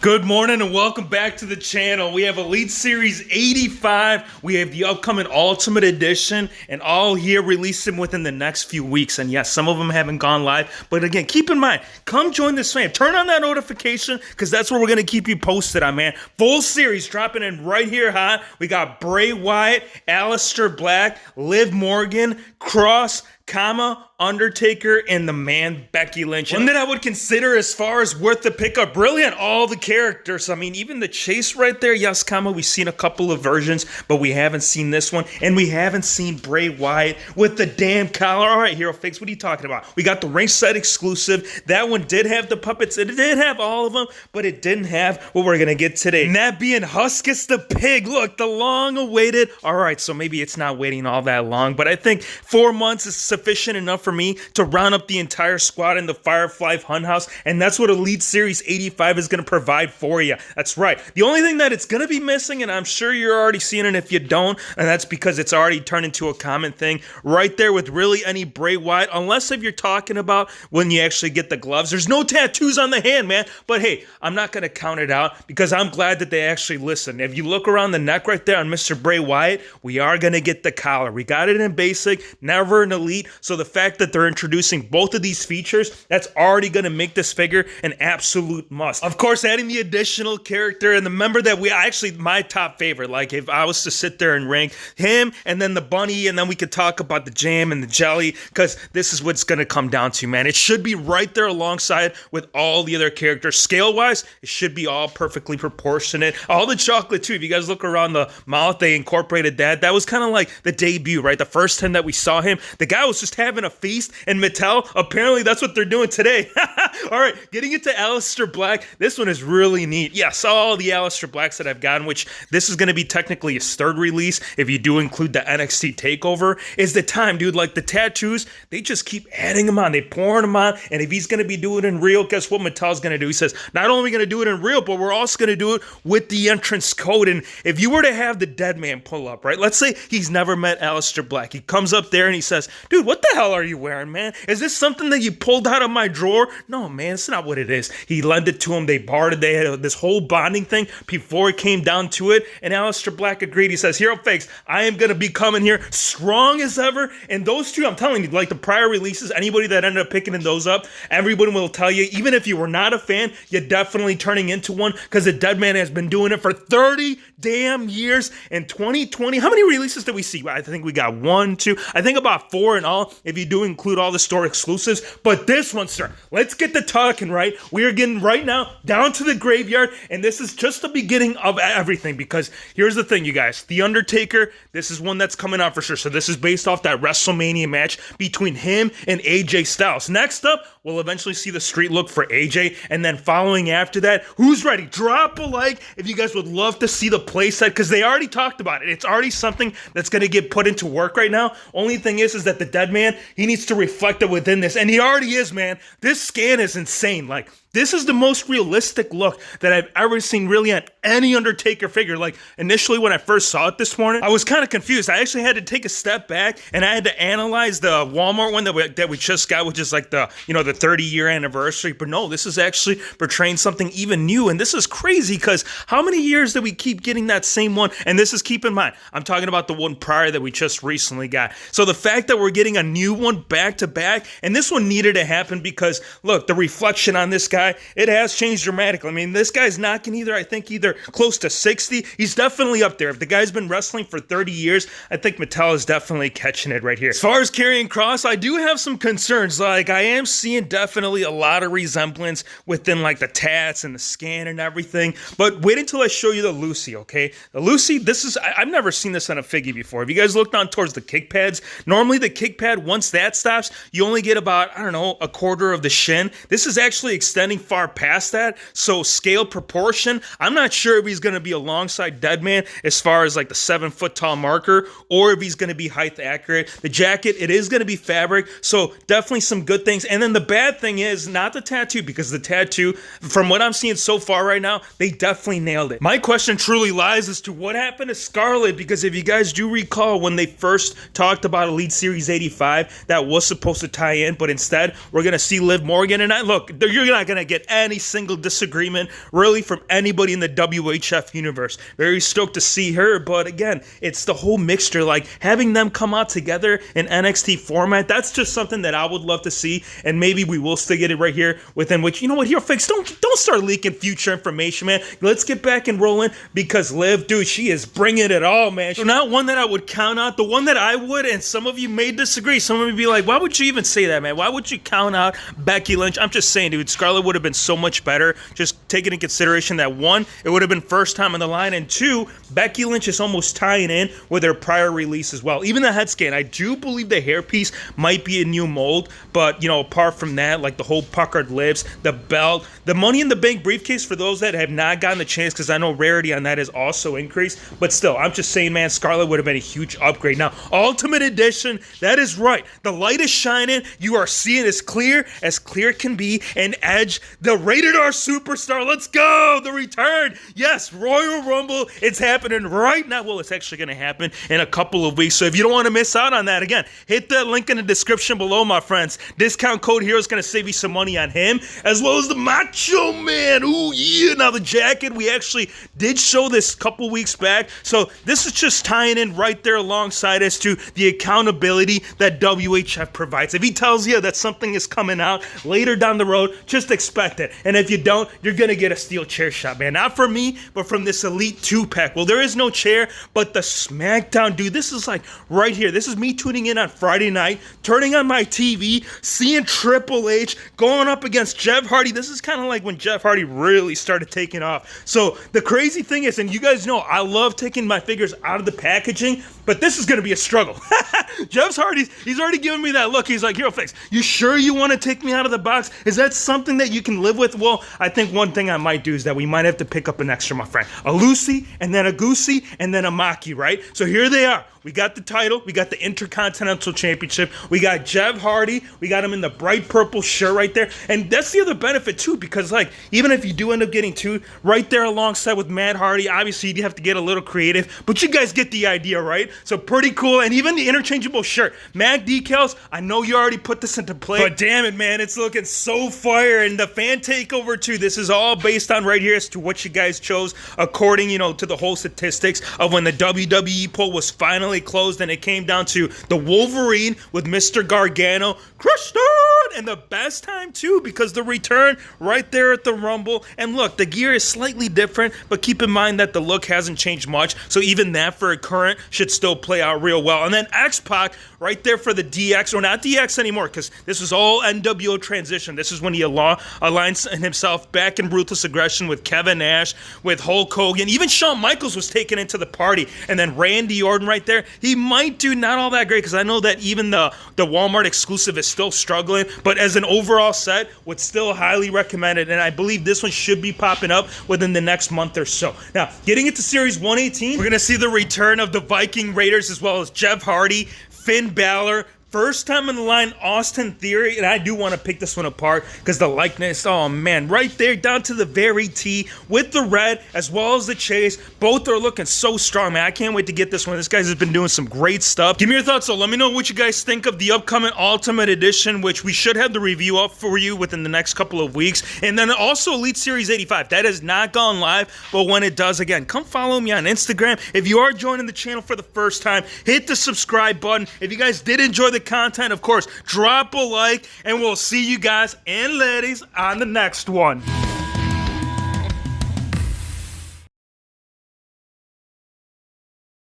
Good morning and welcome back to the channel. We have Elite Series 85. We have the upcoming Ultimate Edition and all here releasing within the next few weeks. And yes, some of them haven't gone live. But again, keep in mind, come join this fam. Turn on that notification because that's where we're going to keep you posted on, man. Full series dropping in right here hot. We got Bray Wyatt, Aleister Black, Liv Morgan, Cross, Undertaker, and the man Becky Lynch. One that I would consider as far as worth the pickup, really on all the characters. I mean, even the chase right there, yes, we've seen a couple of versions, but we haven't seen this one, and we haven't seen Bray Wyatt with the damn collar. All right, Hero Fakes, what are you talking about? We got the ringside exclusive. That one did have the puppets. It did have all of them, but it didn't have what we're going to get today. And that being Huskus the Pig. Look, the long-awaited. All right, so maybe it's not waiting all that long, but I think 4 months is sufficient enough for me to round up the entire squad in the Firefly Funhouse, and that's what Elite Series 85 is going to provide for you. That's right. The only thing that it's going to be missing, and I'm sure you're already seeing it if you don't, and that's because it's already turned into a common thing, right there with really any Bray Wyatt, unless if you're talking about when you actually get the gloves. There's no tattoos on the hand, man, but hey, I'm not going to count it out because I'm glad that they actually listened. If you look around the neck right there on Mr. Bray Wyatt, we are going to get the collar. We got it in basic, never in elite, so the fact that they're introducing both of these features, that's already going to make this figure an absolute must. Of course, adding the additional character and the member that my top favorite, like if I was to sit there and rank him and then the bunny, and then we could talk about the jam and the jelly, because this is what's going to come down to, man. It should be right there alongside with all the other characters. Scale-wise, it should be all perfectly proportionate. All the chocolate, too. If you guys look around the mouth, they incorporated that. That was kind of like the debut, right? The first time that we saw him, the guy was just having a feast, and Mattel, apparently that's what they're doing today. All right, getting into Aleister Black, this one is really neat. Yes, all the Aleister Blacks that I've gotten, which this is going to be technically his third release, if you do include the NXT TakeOver, is the time, dude. Like the tattoos, they just keep adding them on. They pouring them on, and if he's going to be doing it in real, guess what Mattel's going to do? He says, not only are we going to do it in real, but we're also going to do it with the entrance code. And if you were to have the dead man pull up, right, let's say he's never met Aleister Black. He comes up there and he says, dude, what the hell are you wearing, man? Is this something that you pulled out of my drawer? No, man, it's not what it is. He lent it to him. They bartered. They had this whole bonding thing before it came down to it. And Aleister Black agreed. He says, Hero Fakes, I am going to be coming here strong as ever. And those two, I'm telling you, like the prior releases, anybody that ended up picking those up, everyone will tell you, even if you were not a fan, you're definitely turning into one because the dead man has been doing it for 30 damn years. In 2020, how many releases did we see? I think we got 1, 2, I think about 4 in all, if you do include all the store exclusives. But this one, sir, let's get the talking, right? We are getting right now down to the graveyard, and this is just the beginning of everything, because here's the thing, you guys. The Undertaker, this is one that's coming out for sure. So this is based off that WrestleMania match between him and AJ Styles. Next up, we'll eventually see the street look for AJ, and then following after that, who's ready? Drop a like if you guys would love to see the playset, because they already talked about it. It's already something that's going to get put into work right now. Only thing is that the dead man, he needs to reflect it within this, and he already is, man. This scan is insane. Like, this is the most realistic look that I've ever seen really on any Undertaker figure. Like, initially when I first saw it this morning, I was kind of confused. I actually had to take a step back and I had to analyze the Walmart one that we just got, which is like the 30-year anniversary. But no, this is actually portraying something even new. And this is crazy because how many years did we keep getting that same one? And this is, keep in mind, I'm talking about the one prior that we just recently got. So the fact that we're getting a new one back to back, and this one needed to happen because, look, the reflection on this guy, it has changed dramatically. I mean, this guy's knocking either close to 60. He's definitely up there. If the guy's been wrestling for 30 years, I think Mattel is definitely catching it right here. As far as Karrion Kross, I do have some concerns. Like, I am seeing definitely a lot of resemblance within like the tats and the scan and everything. But wait until I show you the Lucy, okay? The Lucy, I've never seen this on a figgy before. If you guys look down towards the kick pads, normally the kick pad, once that stops, you only get about, I don't know, a quarter of the shin. This is actually extending far past that, so scale proportion, I'm not sure if he's going to be alongside Deadman as far as like the 7-foot tall marker, or if he's going to be height accurate. The jacket, it is going to be fabric, so definitely some good things. And then the bad thing is not the tattoo, because the tattoo, from what I'm seeing so far right now, they definitely nailed it. My question truly lies as to what happened to Scarlett, because if you guys do recall when they first talked about Elite Series 85, that was supposed to tie in, but instead we're going to see Liv Morgan, and look, you're not going gonna get any single disagreement really from anybody in the WHF universe. Very stoked to see her, but again, it's the whole mixture, like having them come out together in NXT format. That's just something that I would love to see, and maybe we will still get it right here within which, you know what, Hero Fix, don't start leaking future information, man. Let's get back and rolling, because Liv, dude, she is bringing it all, man. So not one that I would count out. The one that I would, and some of you may disagree, some of you be like, why would you even say that, man? Why would you count out Becky Lynch? I'm just saying, dude, Scarlett would have been so much better, just taking into consideration that, one, it would have been first time on the line, and two, Becky Lynch is almost tying in with her prior release as well. Even the head scan, I do believe the hairpiece might be a new mold, but, you know, apart from that, like the whole puckered lips, the belt, the Money in the Bank briefcase, for those that have not gotten the chance, because I know rarity on that has also increased, but still, I'm just saying, man, Scarlett would have been a huge upgrade. Now, Ultimate Edition, that is right. The light is shining. You are seeing as clear can be, and Edge, the rated R superstar, let's go, the return. Yes, Royal Rumble, it's happening right now. Well, it's actually going to happen in a couple of weeks, so if you don't want to miss out on that, again, hit that link in the description below, my friends. Discount code HERO is going to save you some money on him, as well as the Macho Man. Ooh, yeah. Now, the jacket, we actually did show this a couple weeks back, so this is just tying in right there alongside as to the accountability that WHF provides. If he tells you that something is coming out later down the road, just expect it. And if you don't, you're going to get a steel chair shot, man. Not from me, but from this Elite 2-pack. Well, there is no chair, but the SmackDown, dude, this is like right here. This is me tuning in on Friday night, turning on my TV, seeing Triple H going up against Jeff Hardy. This is kind of like when Jeff Hardy really started taking off. So the crazy thing is, and you guys know, I love taking my figures out of the packaging, but this is going to be a struggle. Jeff Hardy, he's already giving me that look. He's like, Hero Fix, you sure you want to take me out of the box? Is that something that you can live with? Well, I think one thing I might do is that we might have to pick up an extra, my friend. A Lucy, and then a Goosey, and then a Maki, right? So here they are. We got the title. We got the Intercontinental Championship. We got Jeff Hardy. We got him in the bright purple shirt right there. And that's the other benefit, too, because, like, even if you do end up getting two, right there alongside with Matt Hardy, obviously you have to get a little creative, but you guys get the idea, right? So pretty cool. And even the interchangeable shirt. Mag decals, I know you already put this into play, but damn it, man, it's looking so fire. And the fan takeover, too, this is all based on right here as to what you guys chose, according, you know, to the whole statistics of when the WWE poll was finally closed, and it came down to the Wolverine with Mr. Gargano, crushed it, and the best time too, because the return right there at the Rumble. And look, the gear is slightly different, but keep in mind that the look hasn't changed much, so even that for a current should still play out real well. And then X-Pac right there for the DX, or not DX anymore, because this is all NWO transition. This is when he aligns himself back in Ruthless Aggression with Kevin Nash, with Hulk Hogan, even Shawn Michaels was taken into the party, and then Randy Orton right there. He might do not all that great, because I know that even the Walmart exclusive is still struggling, but as an overall set, would still highly recommend it, and I believe this one should be popping up within the next month or so. Now, getting into Series 118, we're going to see the return of the Viking Raiders, as well as Jeff Hardy, Finn Balor, first time in the line, Austin Theory, and I do want to pick this one apart because the likeness, oh man, right there down to the very T with the red as well as the chase. Both are looking so strong, man. I can't wait to get this one. This guy's has been doing some great stuff. Give me your thoughts, so let me know what you guys think of the upcoming Ultimate Edition, which we should have the review up for you within the next couple of weeks. And then also Elite Series 85. That has not gone live, but when it does, again, come follow me on Instagram. If you are joining the channel for the first time, hit the subscribe button. If you guys did enjoy the content, of course, drop a like, and we'll see you guys and ladies on the next one.